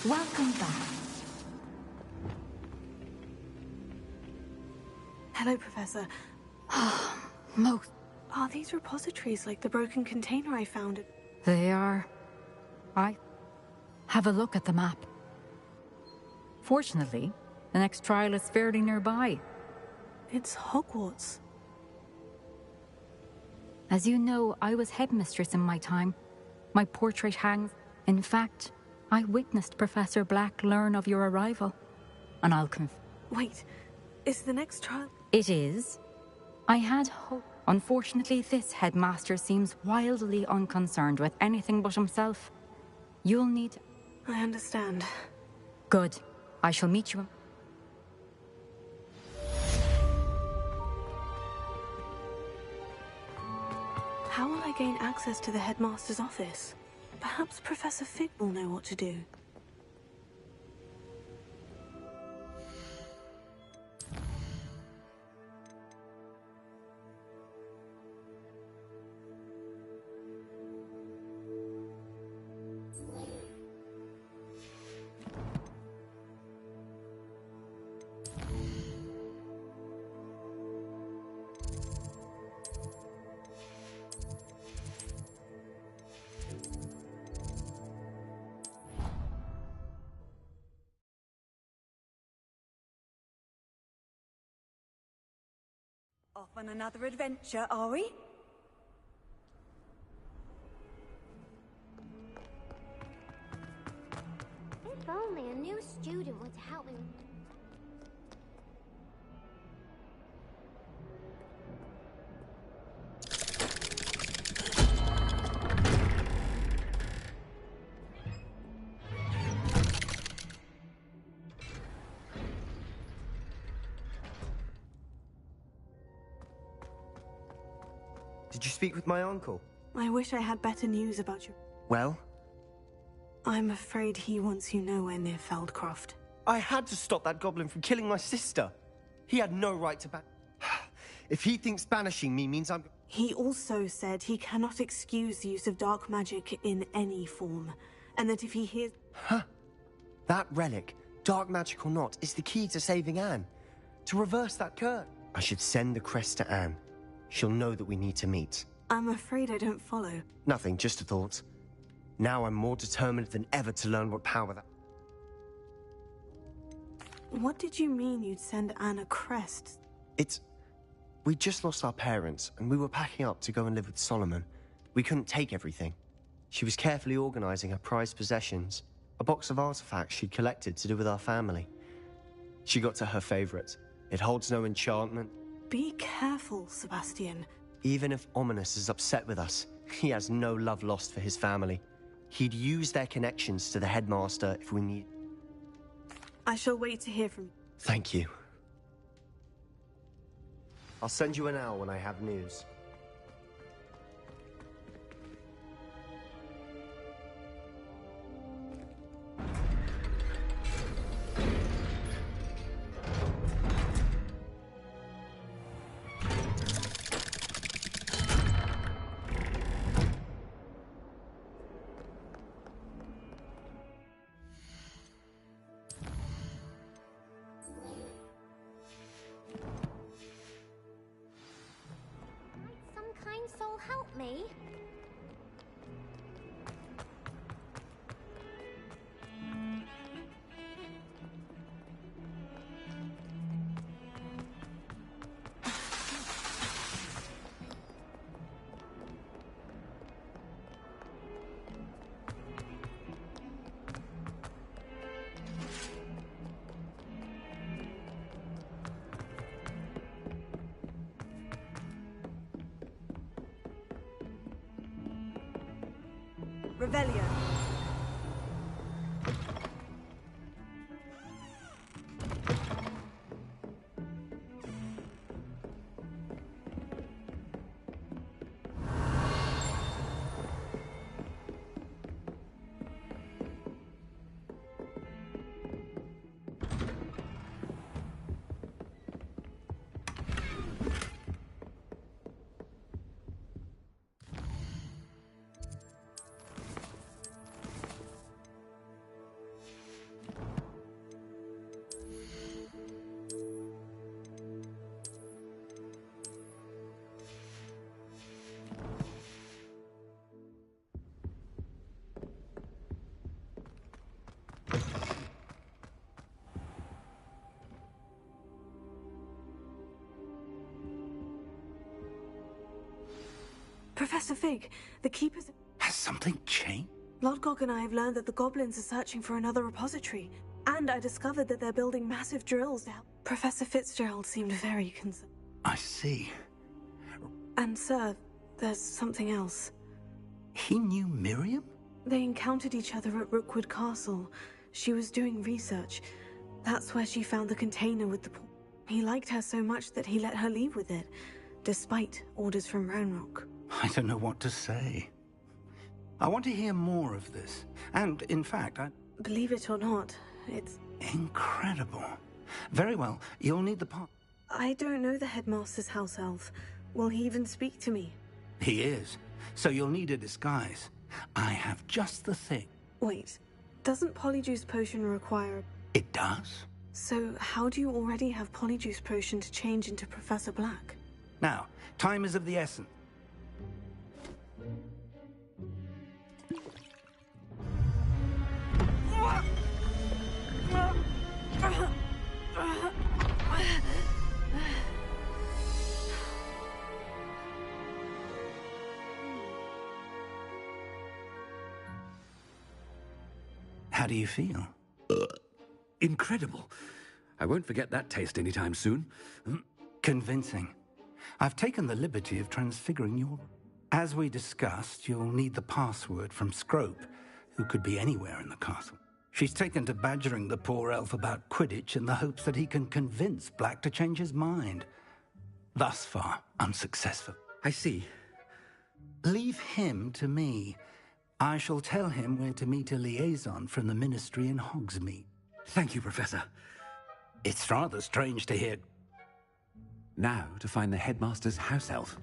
Welcome back. Hello, Professor. Most. Are these repositories like the broken container I found? They are. Have a look at the map. Fortunately, the next trial is fairly nearby. It's Hogwarts. As you know, I was headmistress in my time. My portrait hangs. In fact, I witnessed Professor Black learn of your arrival. And I'll Wait, is the next trial? It is. I had hope. Unfortunately, this headmaster seems wildly unconcerned with anything but himself. You'll need... I understand. Good. I shall meet you. How will I gain access to the headmaster's office? Perhaps Professor Fig will know what to do. Off on another adventure, are we? If only a new student would help me. Did you speak with my uncle? I wish I had better news about you. Well? I'm afraid he wants you nowhere near Feldcroft. I had to stop that goblin from killing my sister. He had no right to If he thinks banishing me means I'm... He also said he cannot excuse the use of dark magic in any form, and that if he hears... Huh? That relic, dark magic or not, is the key to saving Anne. To reverse that curse. I should send the crest to Anne. She'll know that we need to meet. I'm afraid I don't follow. Nothing, just a thought. Now I'm more determined than ever to learn what power that... What did you mean you'd send Anne a crest? We just lost our parents, and we were packing up to go and live with Solomon. We couldn't take everything. She was carefully organizing her prized possessions, a box of artifacts she'd collected to do with our family. She got to her favorite. It holds no enchantment. Be careful, Sebastian. Even if Ominous is upset with us, he has no love lost for his family. He'd use their connections to the headmaster if we need... I shall wait to hear from you. Thank you. I'll send you an hour when I have news. Soul help me? Revelio. Professor Fig, the Keepers... Has something changed? Lodgok and I have learned that the goblins are searching for another repository. And I discovered that they're building massive drills now. Professor Fitzgerald seemed very concerned. I see. And sir, there's something else. He knew Miriam? They encountered each other at Rookwood Castle. She was doing research. That's where she found the container with the... He liked her so much that he let her leave with it, despite orders from Roanoke. I don't know what to say. I want to hear more of this. And, in fact, Believe it or not, it's... Incredible. Very well, you'll need the part... I don't know the headmaster's house elf. Will he even speak to me? He is. So you'll need a disguise. I have just the thing. Wait, doesn't Polyjuice Potion require... It does? So how do you already have Polyjuice Potion to change into Professor Black? Now, time is of the essence. How do you feel? Incredible. I won't forget that taste anytime soon. Convincing. I've taken the liberty of transfiguring your... As we discussed, you'll need the password from Scrope, who could be anywhere in the castle. She's taken to badgering the poor elf about Quidditch in the hopes that he can convince Black to change his mind. Thus far, unsuccessful. I see. Leave him to me. I shall tell him where to meet a liaison from the Ministry in Hogsmeade. Thank you, Professor. It's rather strange to hear... Now to find the headmaster's house elf.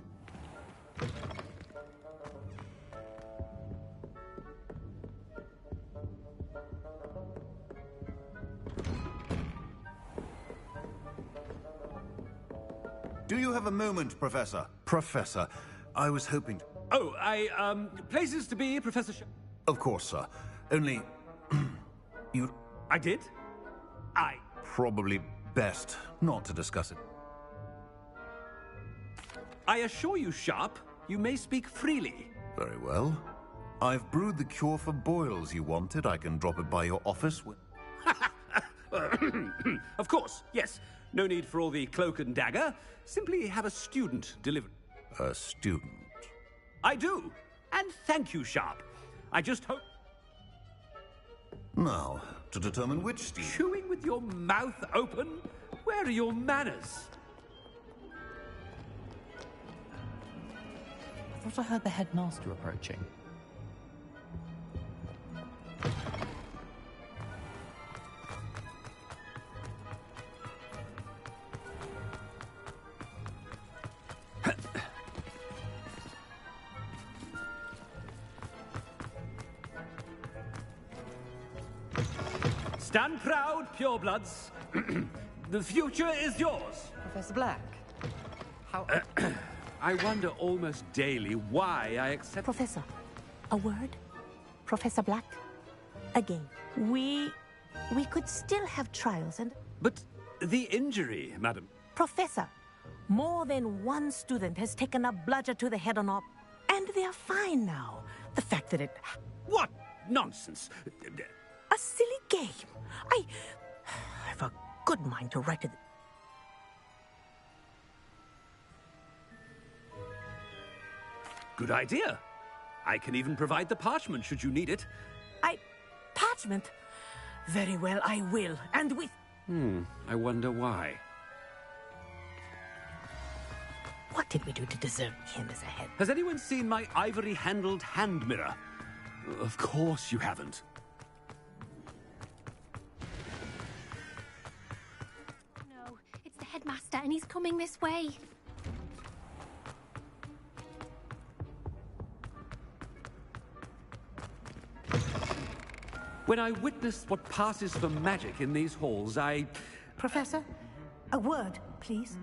Do you have a moment, Professor? Professor, I was hoping to... Oh, places to be, Professor Of course, sir. Only... you... I did? Probably best not to discuss it. I assure you, Sharp, you may speak freely. Very well. I've brewed the cure for boils you wanted. I can drop it by your office when... Of course, yes. No need for all the cloak and dagger. Simply have a student deliver. A student? I do. And thank you, Sharp. I just hope... Now, to determine which student... Chewing with your mouth open? Where are your manners? I thought I heard the headmaster approaching. Stand proud, purebloods. The future is yours. Professor Black, how... I wonder almost daily why I accept... Professor, a word? Professor Black? Again, we could still have trials and... But the injury, madam... Professor, more than one student has taken a bludger to the head on our... And they're fine now. The fact that it... What nonsense! A silly game. I've a good mind to write it. Good idea. I can even provide the parchment should you need it. Parchment? Very well, I will. And with... I wonder why. What did we do to deserve him as a head? Has anyone seen my ivory-handled hand mirror? Of course you haven't. No, it's the headmaster and he's coming this way. When I witnessed what passes for magic in these halls, Professor, a word, please.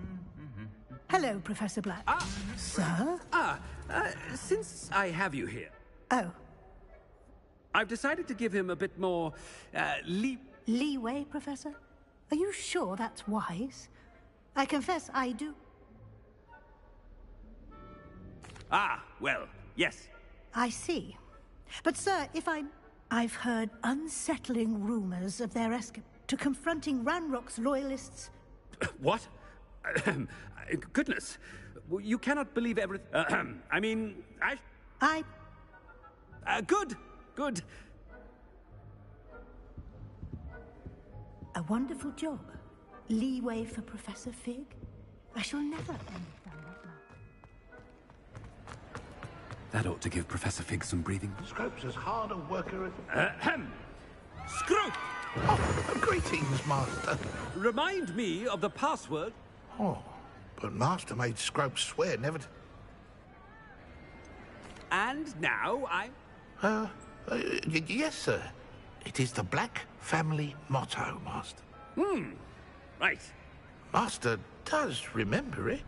Hello, Professor Black. Sir? Since I have you here... Oh. I've decided to give him a bit more, Leeway, Professor? Are you sure that's wise? I confess I do. Ah, well, yes. I see. But, sir, I've heard unsettling rumors of their escape to confronting Ranrock's loyalists. What? Goodness. You cannot believe everything. I mean, good. A wonderful job. Leeway for Professor Fig? I shall never understand that now. That ought to give Professor Fig some breathing. Scrope's as hard a worker as... Scrope! Oh, greetings, Master. Remind me of the password. Oh, but Master made Scrope swear never to... And now yes, sir. It is the Black Family motto, Master. Right. Master does remember it.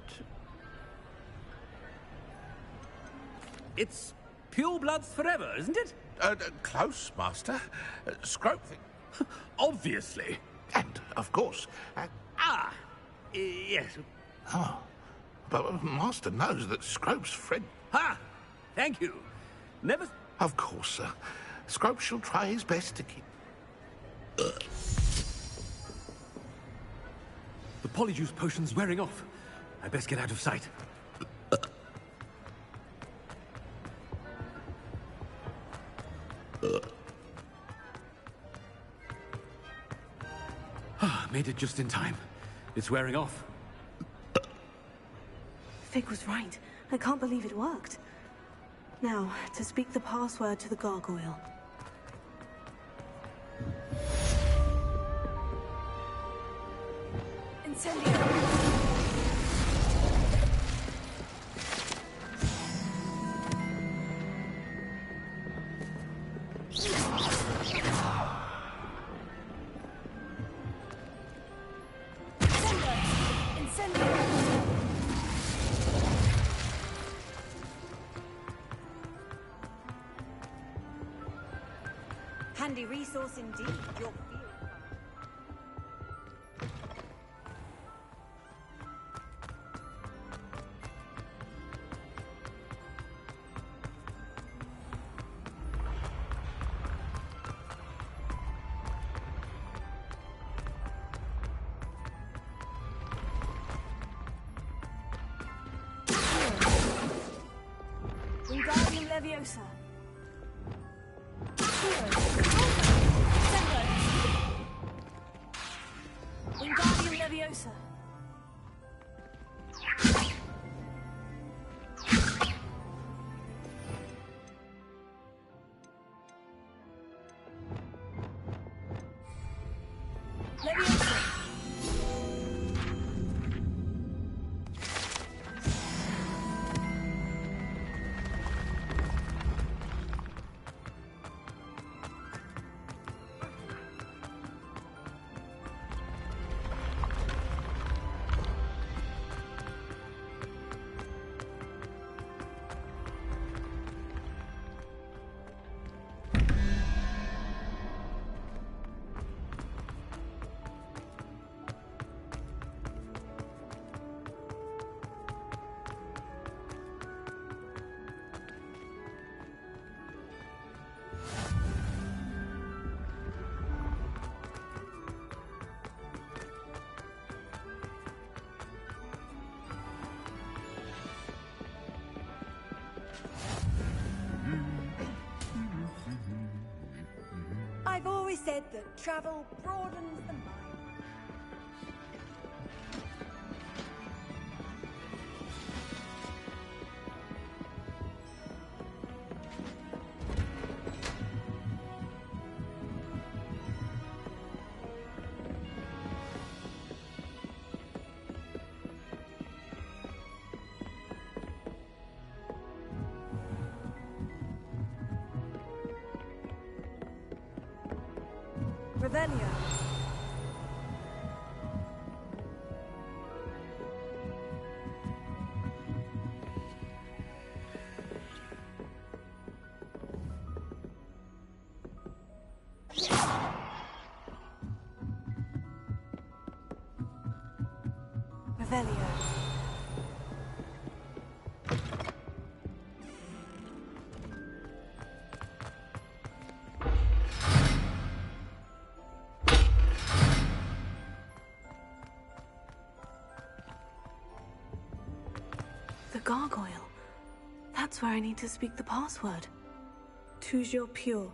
It's purebloods forever, isn't it? Close, Master. Scrope... Obviously. And, of course... Yes. Oh, but Master knows that Scrope's friend... Ha! Thank you. Never... Of course, sir. Scrope shall try his best to keep... The polyjuice potion's wearing off. I best get out of sight. Made it just in time. It's wearing off. Fig was right. I can't believe it worked. Now, to speak the password to the gargoyle. Incendio. Handy resource indeed, your field. Wingardium Leviosa. Wingardium Leviosa. Leviosa. I've always said that travel broadens the mind. Revelio. Revelio. The gargoyle. That's where I need to speak the password. Toujours pure.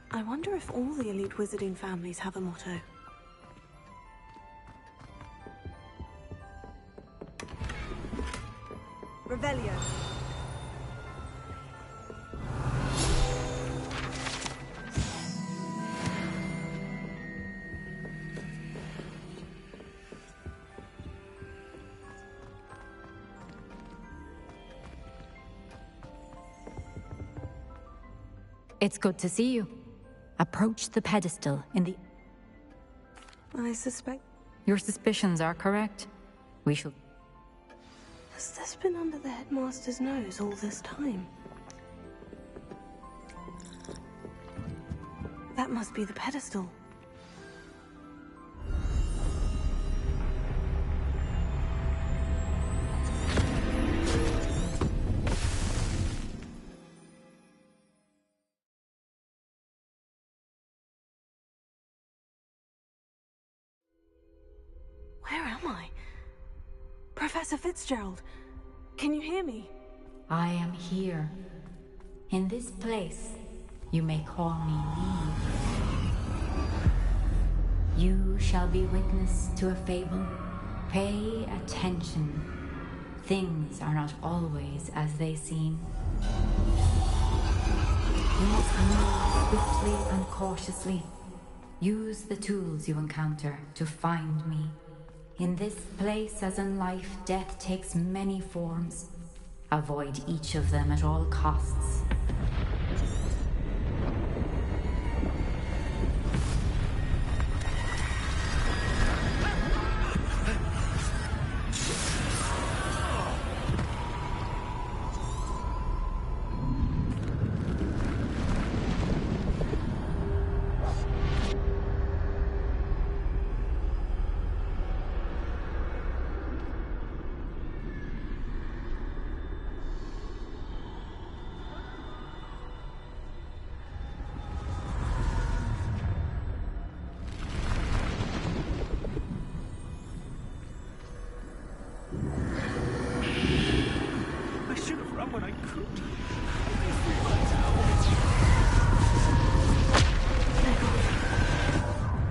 I wonder if all the elite wizarding families have a motto. Revelio. It's good to see you. Approach the pedestal in the... I suspect... Your suspicions are correct. We shall... Has this been under the headmaster's nose all this time? That must be the pedestal. Where am I? Professor Fitzgerald, can you hear me? I am here. In this place, you may call me Neve. You shall be witness to a fable. Pay attention. Things are not always as they seem. You must move swiftly and cautiously. Use the tools you encounter to find me. In this place, as in life, death takes many forms. Avoid each of them at all costs.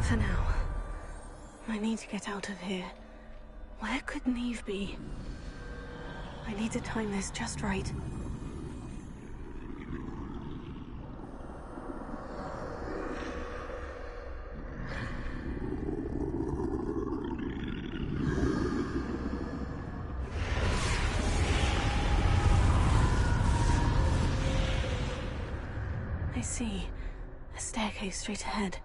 For now, I need to get out of here. Where could Neve be? I need to time this just right. I see. A staircase straight ahead.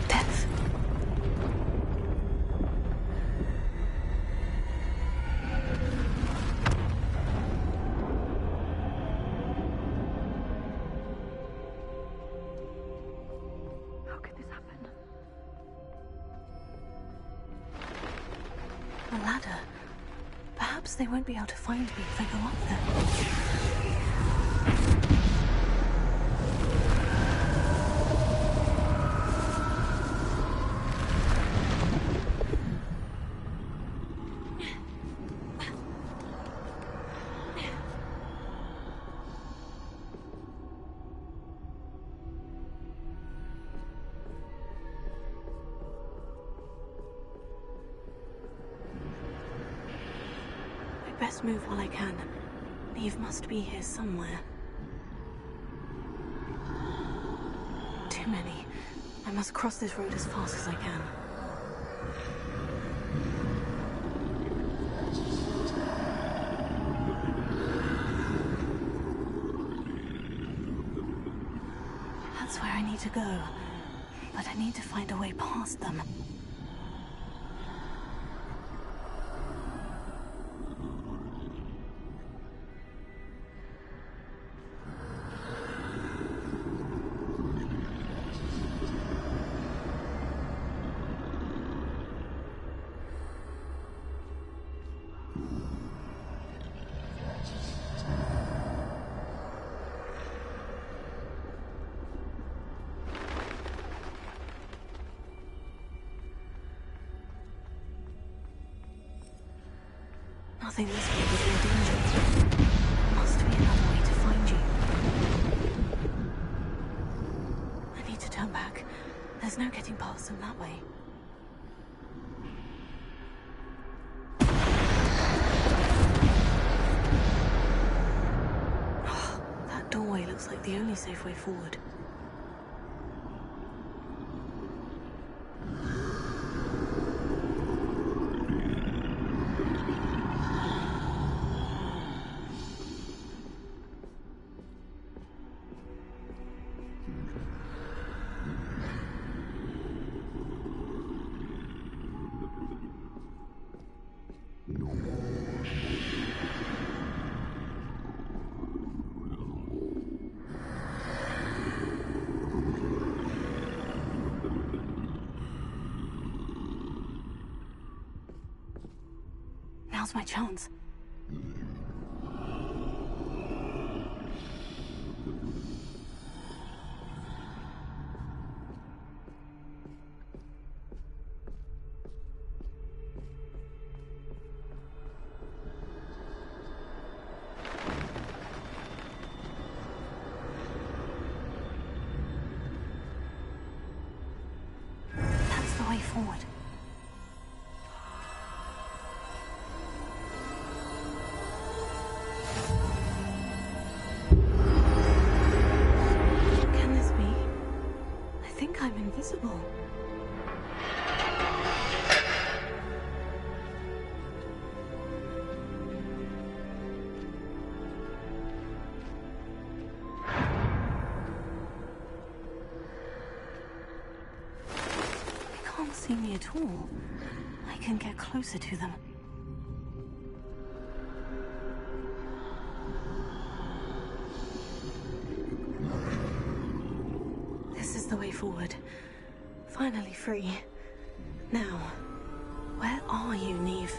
Death. How could this happen? A ladder. Perhaps they won't be able to find me if I go up there. Best move while I can. Neve must be here somewhere. Too many. I must cross this road as fast as I can. That's where I need to go. But I need to find a way past them. Nothing this way is more dangerous. There must be another way to find you. I need to turn back. There's no getting past them that way. That doorway looks like the only safe way forward. Now's my chance. That's the way forward. Can this be? I think I'm invisible. They can't see me at all. I can get closer to them. This is the way forward. Finally free. Now, where are you, Neve?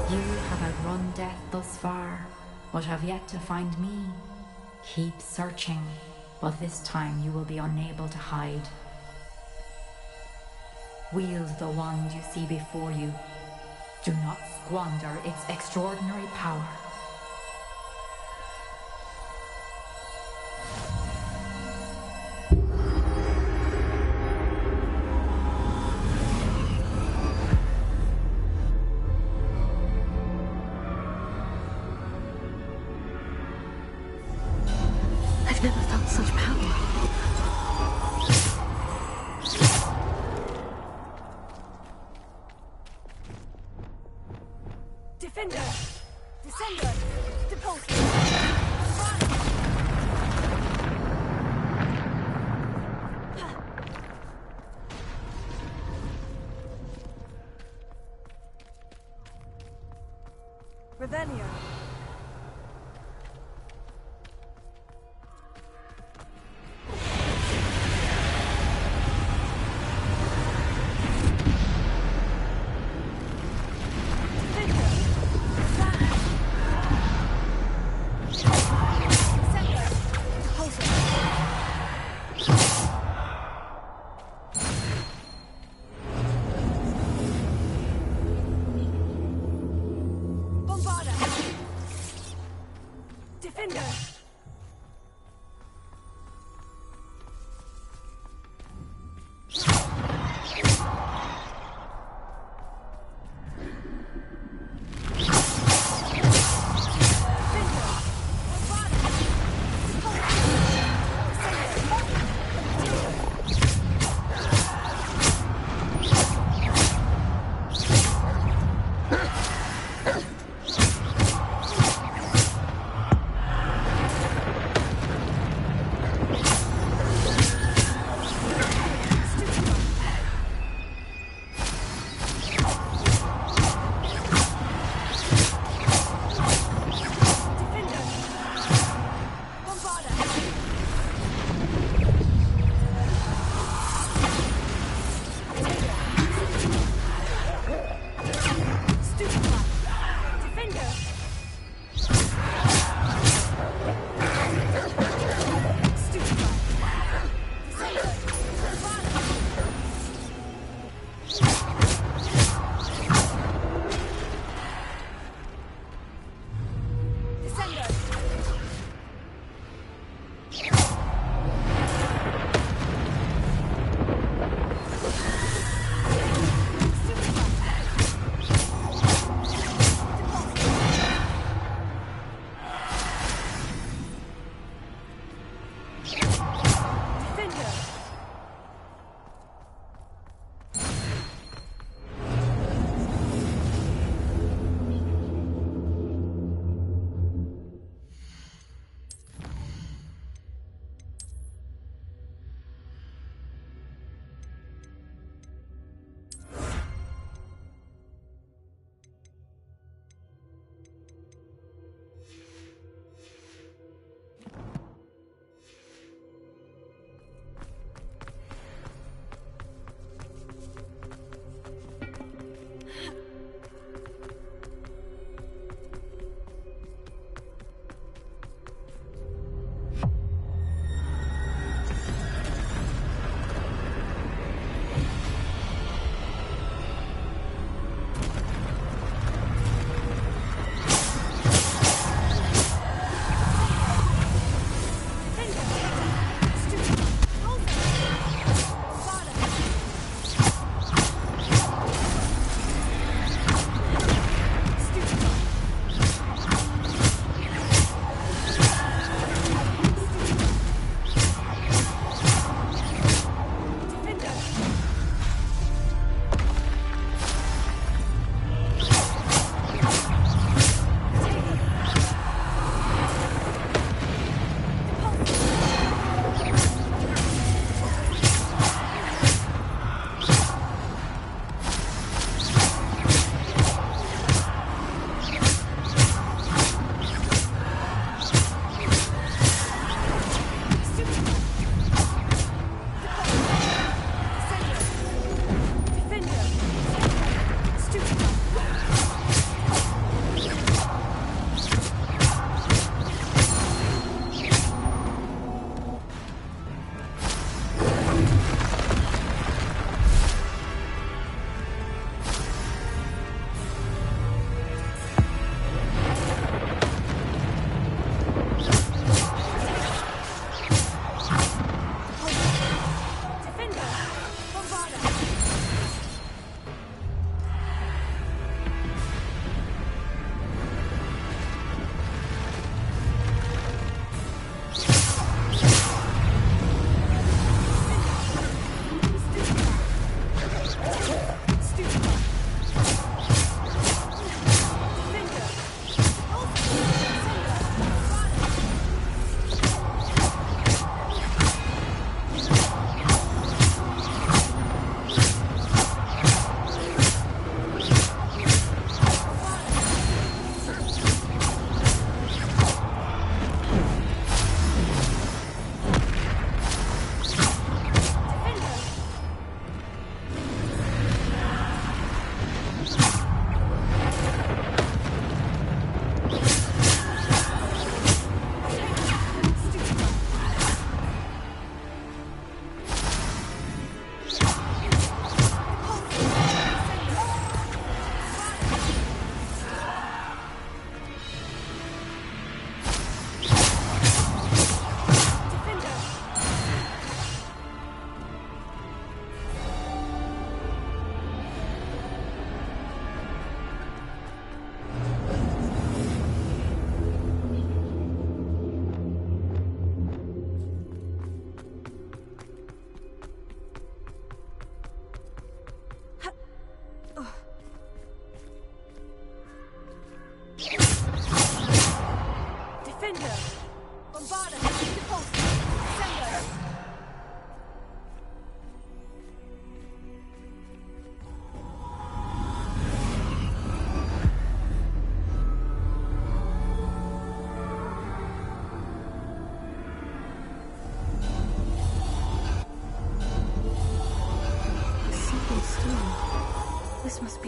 You have outrun death thus far, but have yet to find me. Keep searching, but this time you will be unable to hide. Wield the wand you see before you. Do not squander its extraordinary power. I've never felt such power. Defender! Descender! Depulse! Revelio! Defender!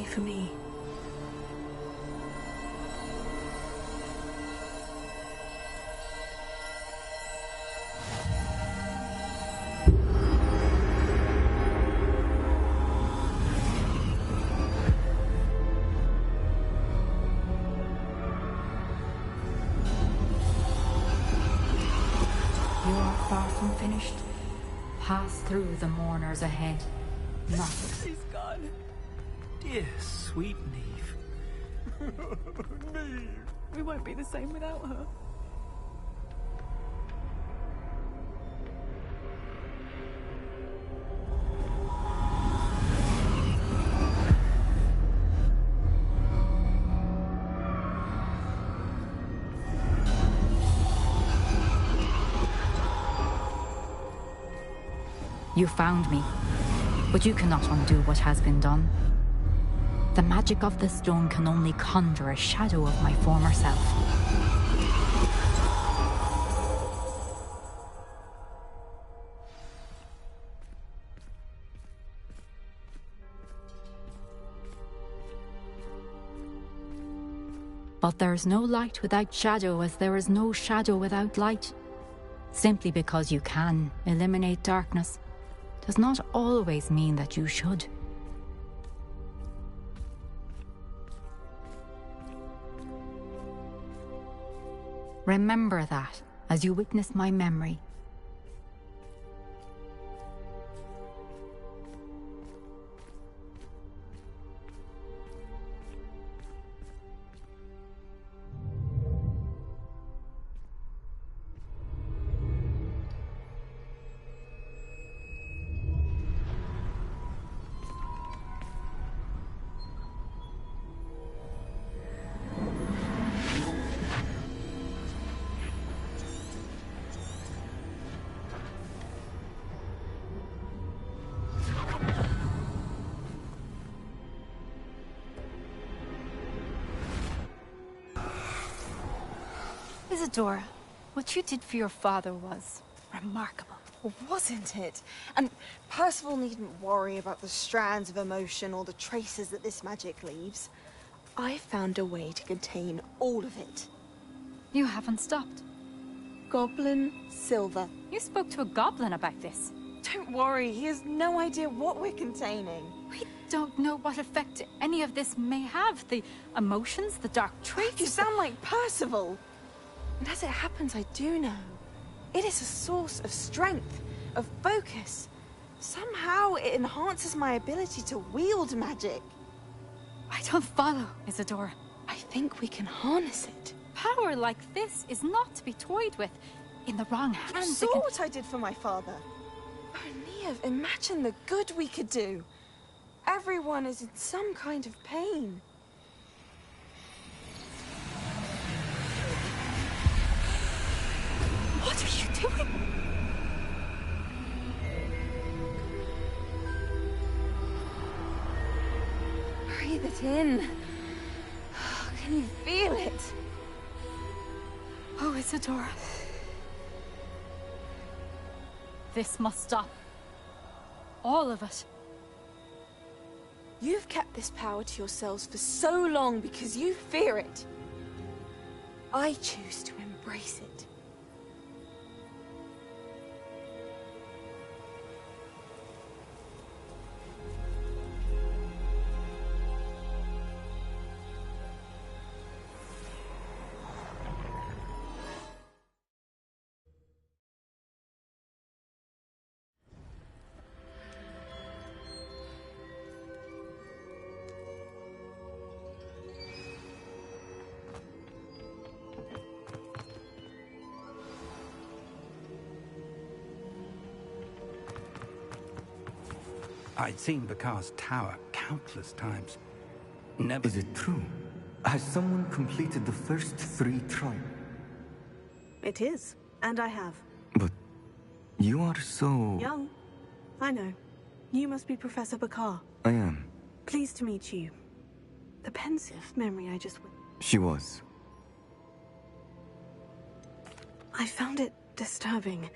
for me. You are far from finished. Pass through the mourners ahead. Not. She's gone. Dear, sweet Neve. Neve. We won't be the same without her. You found me, but you cannot undo what has been done. The magic of the stone can only conjure a shadow of my former self. But there is no light without shadow, as there is no shadow without light. Simply because you can eliminate darkness does not always mean that you should. Remember that as you witness my memory. Isadora, what you did for your father was remarkable. Well, wasn't it? And Percival needn't worry about the strands of emotion or the traces that this magic leaves. I found a way to contain all of it. You haven't stopped. Goblin Silver. You spoke to a goblin about this. Don't worry, he has no idea what we're containing. We don't know what effect any of this may have. The emotions, the dark traits. You sound like Percival. And as it happens, I do know. It is a source of strength, of focus. Somehow it enhances my ability to wield magic. I don't follow, Isadora. I think we can harness it. Power like this is not to be toyed with. In the wrong You hands, saw what I did for my father. Oh, Neve, imagine the good we could do. Everyone is in some kind of pain. What are you doing? Breathe it in. Can you feel it? Oh, Isadora. This must stop. All of it. You've kept this power to yourselves for so long because you fear it. I choose to embrace it. I'd seen Bakar's tower countless times. Never... Is it true? Has someone completed the first 3 trials? It is, and I have. But you are so... Young. I know. You must be Professor Bakar. I am. Pleased to meet you. The pensive memory I just... She was. I found it disturbing.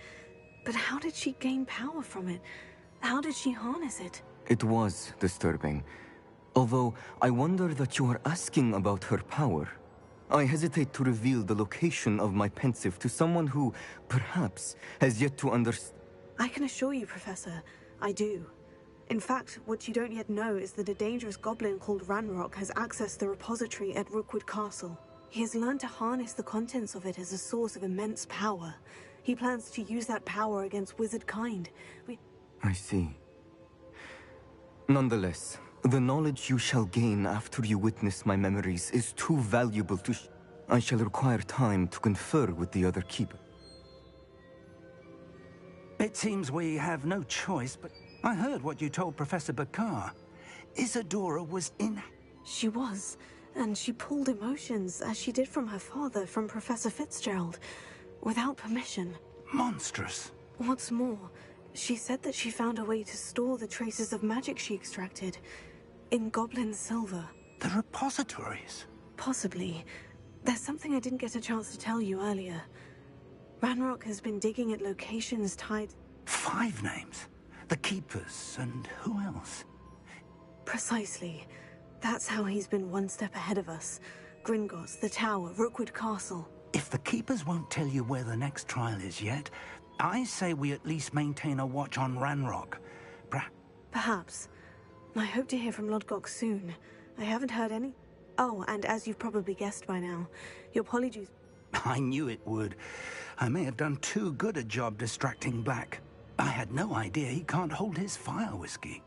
But how did she gain power from it? How did she harness it? It was disturbing. Although I wonder that you are asking about her power. I hesitate to reveal the location of my pensive to someone who, perhaps, has yet to understand. I can assure you, Professor, I do. In fact, what you don't yet know is that a dangerous goblin called Ranrock has accessed the repository at Rookwood Castle. He has learned to harness the contents of it as a source of immense power. He plans to use that power against wizard kind. I see. Nonetheless, the knowledge you shall gain after you witness my memories is too valuable to I shall require time to confer with the other keeper. It seems we have no choice, but I heard what you told Professor Bakar. Isadora was in... She was, and she pulled emotions, as she did from her father, from Professor Fitzgerald, without permission. Monstrous. What's more, she said that she found a way to store the traces of magic she extracted in goblin silver. The repositories? Possibly. There's something I didn't get a chance to tell you earlier. Ranrock has been digging at locations tied... 5 names? The Keepers, and who else? Precisely. That's how he's been one step ahead of us. Gringotts, the Tower, Rookwood Castle. If the Keepers won't tell you where the next trial is yet, I say we at least maintain a watch on Ranrock. Perhaps. I hope to hear from Lodgok soon. I haven't heard any... Oh, and as you've probably guessed by now, your Polyjuice... I knew it would. I may have done too good a job distracting Black. I had no idea he can't hold his fire whiskey.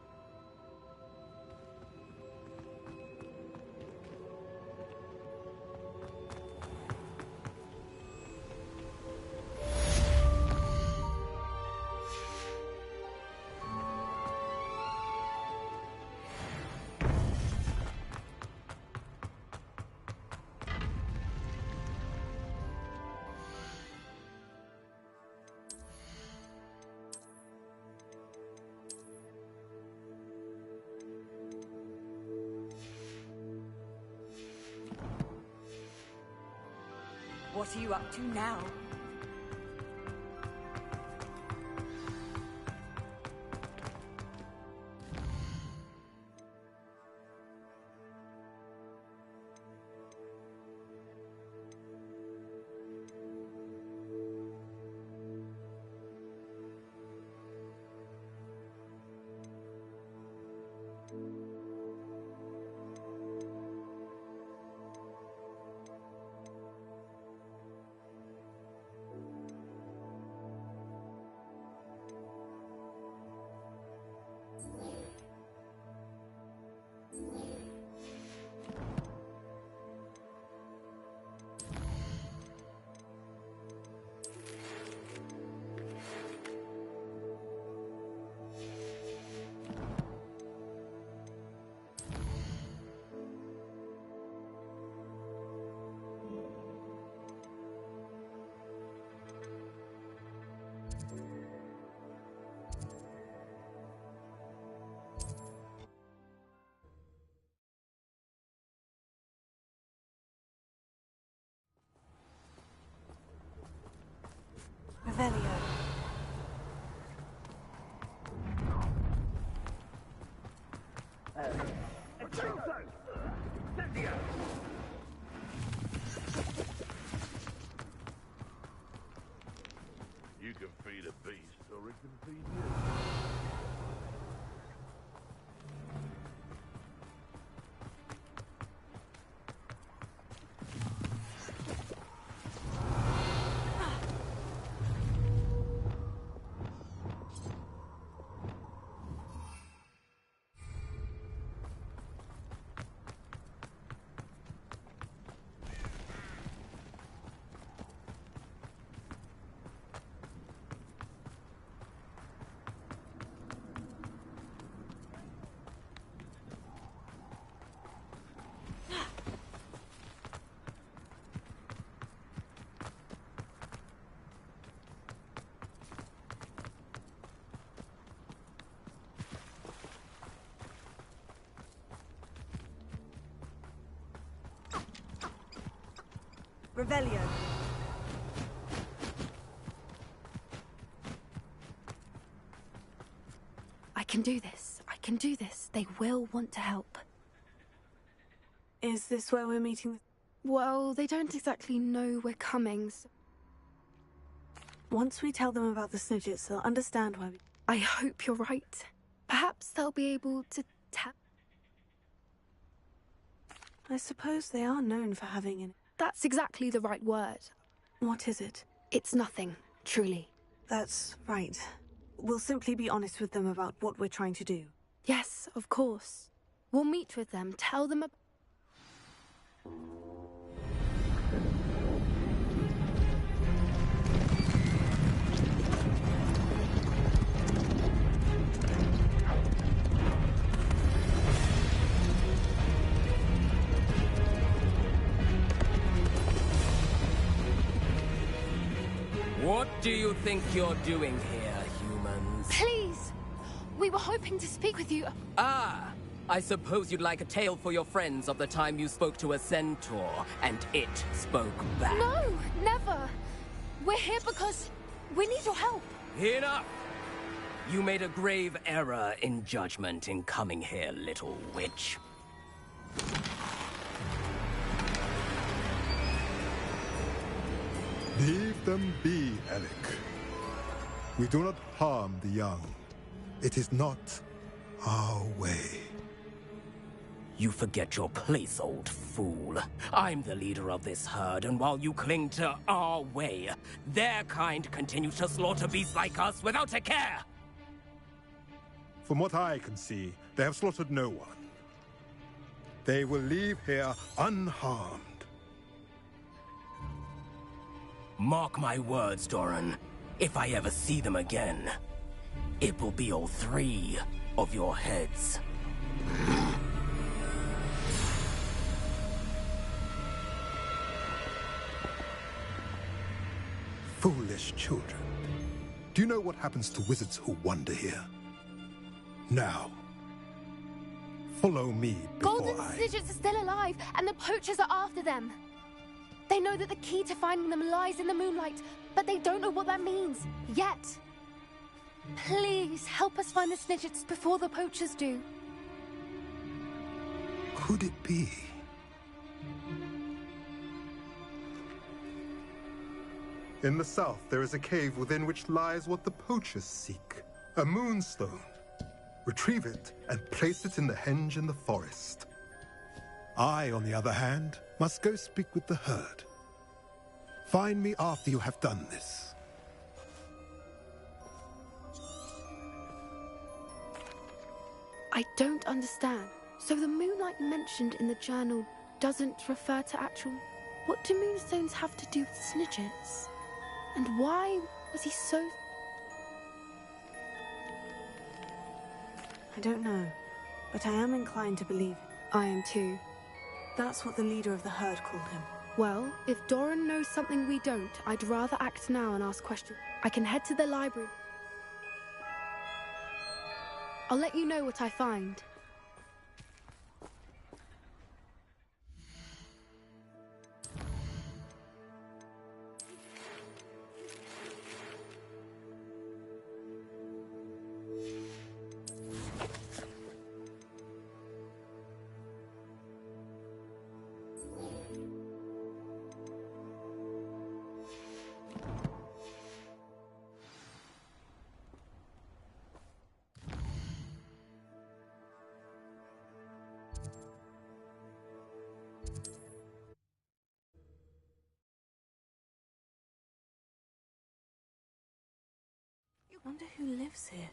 What are you up to now? Revelio. You can feed a beast, or it can feed you. Revelio. I can do this. I can do this. They will want to help. Is this where we're meeting? Well, they don't exactly know we're coming. So... Once we tell them about the Snidgets, they'll understand why we... I hope you're right. Perhaps they'll be able to tell... I suppose they are known for having an... That's exactly the right word. What is it? It's nothing, truly. That's right. We'll simply be honest with them about what we're trying to do. Yes, of course. We'll meet with them, tell them about... What do you think you're doing here, humans? Please! We were hoping to speak with you. Ah! I suppose you'd like a tale for your friends of the time you spoke to a centaur, and it spoke back. No, never! We're here because we need your help. Enough! You made a grave error in judgment in coming here, little witch. Leave them be, Alec. We do not harm the young. It is not our way. You forget your place, old fool. I'm the leader of this herd, and while you cling to our way, their kind continue to slaughter beasts like us without a care! From what I can see, they have slaughtered no one. They will leave here unharmed. Mark my words, Doran. If I ever see them again, it will be all 3 of your heads. Foolish children. Do you know what happens to wizards who wander here? Now, follow me before Golden Snidgets are still alive, and the poachers are after them. They know that the key to finding them lies in the moonlight, but they don't know what that means, yet. Please, help us find the Snidgets before the poachers do. Could it be? In the south, there is a cave within which lies what the poachers seek. A moonstone. Retrieve it and place it in the henge in the forest. I, on the other hand, must go speak with the herd. Find me after you have done this. I don't understand. So the moonlight mentioned in the journal doesn't refer to actual... What do moonstones have to do with Snidgets? And why was he so... I don't know, but I am inclined to believe. I am too. That's what the leader of the herd called him. Well, if Doran knows something we don't, I'd rather act now and ask questions. I can head to the library. I'll let you know what I find. I wonder who lives here.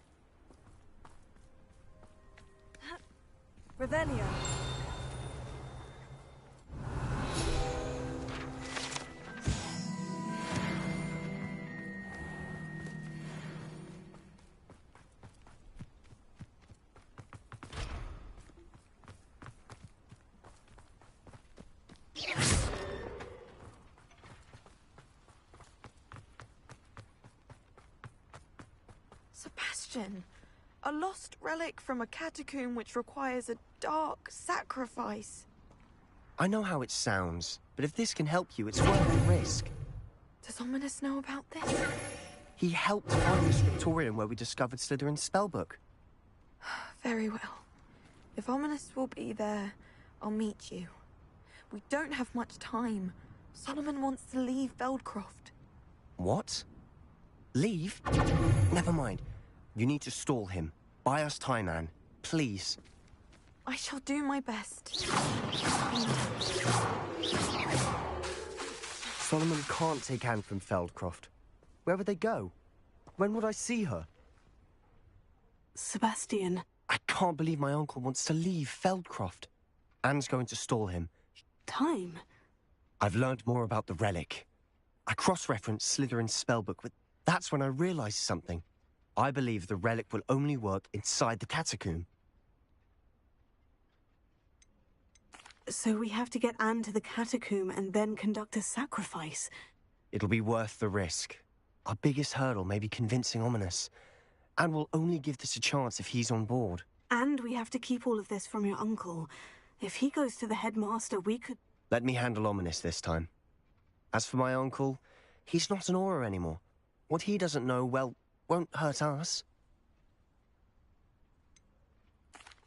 Revelio. Sebastian, a lost relic from a catacomb which requires a dark sacrifice. I know how it sounds, but if this can help you, it's worth the risk. Does Ominous know about this? He helped find the scriptorium where we discovered Slytherin's spellbook. Very well. If Ominous will be there, I'll meet you. We don't have much time. Solomon wants to leave Feldcroft. What? Leave? Never mind. You need to stall him. Buy us time, Anne. Please. I shall do my best. Solomon can't take Anne from Feldcroft. Where would they go? When would I see her? Sebastian. I can't believe my uncle wants to leave Feldcroft. Anne's going to stall him. Time? I've learned more about the relic. I cross-referenced Slytherin's spellbook, but that's when I realized something. I believe the relic will only work inside the catacomb. So we have to get Anne to the catacomb and then conduct a sacrifice. It'll be worth the risk. Our biggest hurdle may be convincing Ominous. And we'll only give this a chance if he's on board. And we have to keep all of this from your uncle. If he goes to the headmaster, we could... Let me handle Ominous this time. As for my uncle, he's not an Auror anymore. What he doesn't know, well, won't hurt us.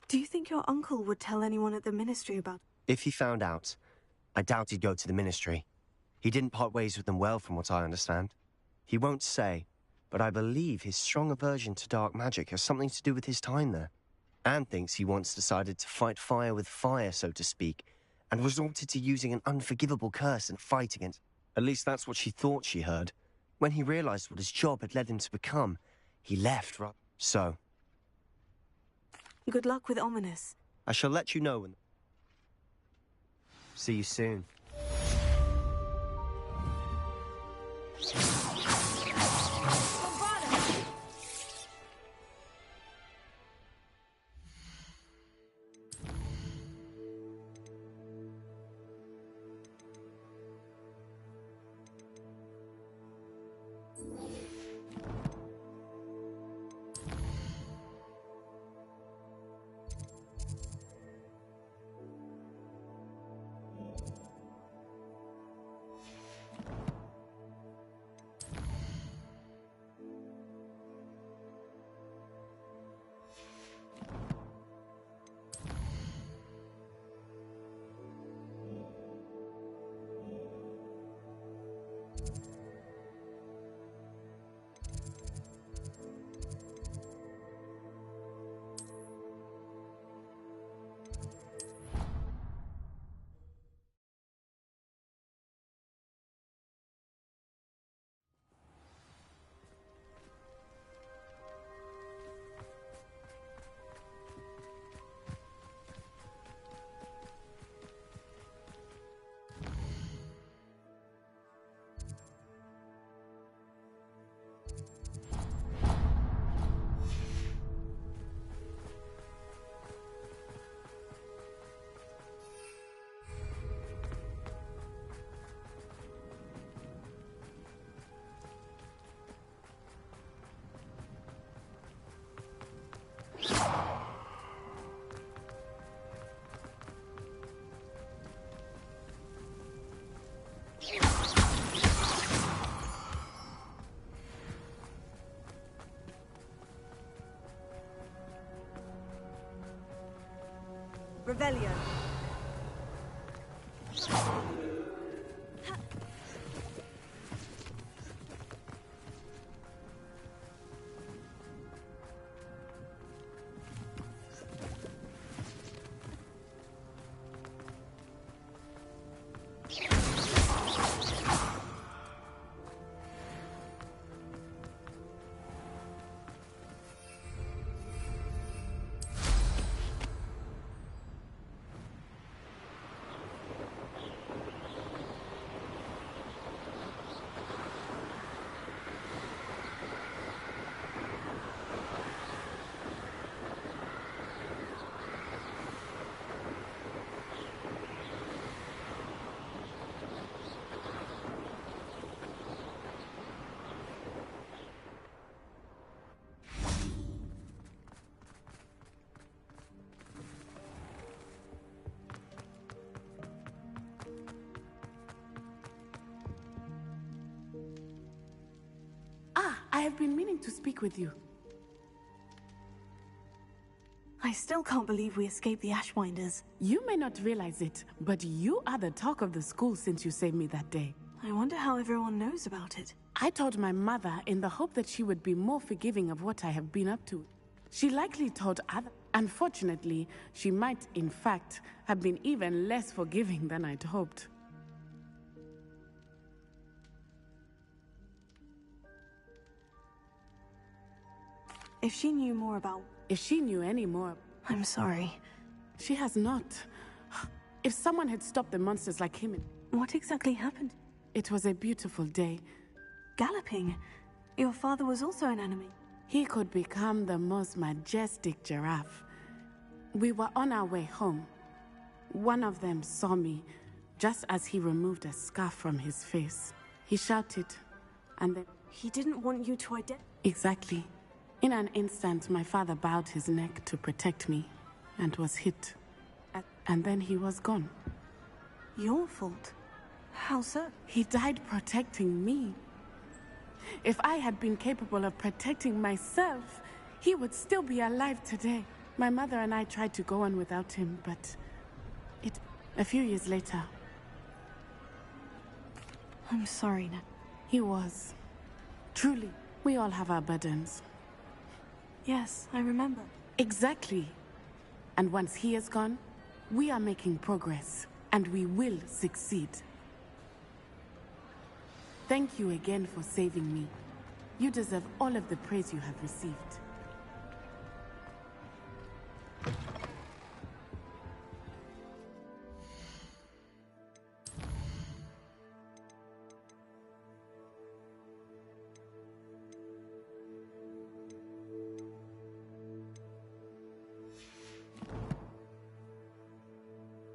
Do you think your uncle would tell anyone at the Ministry about... If he found out, I doubt he'd go to the Ministry. He didn't part ways with them well, from what I understand. He won't say, but I believe his strong aversion to dark magic has something to do with his time there. Anne thinks he once decided to fight fire with fire, so to speak, and resorted to using an unforgivable curse in a fight against... At least that's what she thought she heard. When he realized what his job had led him to become, he left, right? So... Good luck with Ominous. I shall let you know when... See you soon. Revelio. I have been meaning to speak with you. I still can't believe we escaped the Ashwinders. You may not realize it, but you are the talk of the school since you saved me that day. I wonder how everyone knows about it. I told my mother in the hope that she would be more forgiving of what I have been up to. She likely told others. Unfortunately, she might, in fact, have been even less forgiving than I'd hoped. If she knew more about... If she knew any more... I'm sorry. She has not. If someone had stopped the monsters like him... What exactly happened? It was a beautiful day. Galloping? Your father was also an enemy. He could become the most majestic giraffe. We were on our way home. One of them saw me, just as he removed a scarf from his face. He shouted, and then... He didn't want you to identify... Exactly. In an instant, my father bowed his neck to protect me, and was hit. And then he was gone. Your fault? How so? He died protecting me. If I had been capable of protecting myself, he would still be alive today. My mother and I tried to go on without him, but a few years later... I'm sorry, Nat. He was. Truly, we all have our burdens. Yes, I remember. Exactly. And once he is gone, we are making progress, and we will succeed. Thank you again for saving me. You deserve all of the praise you have received.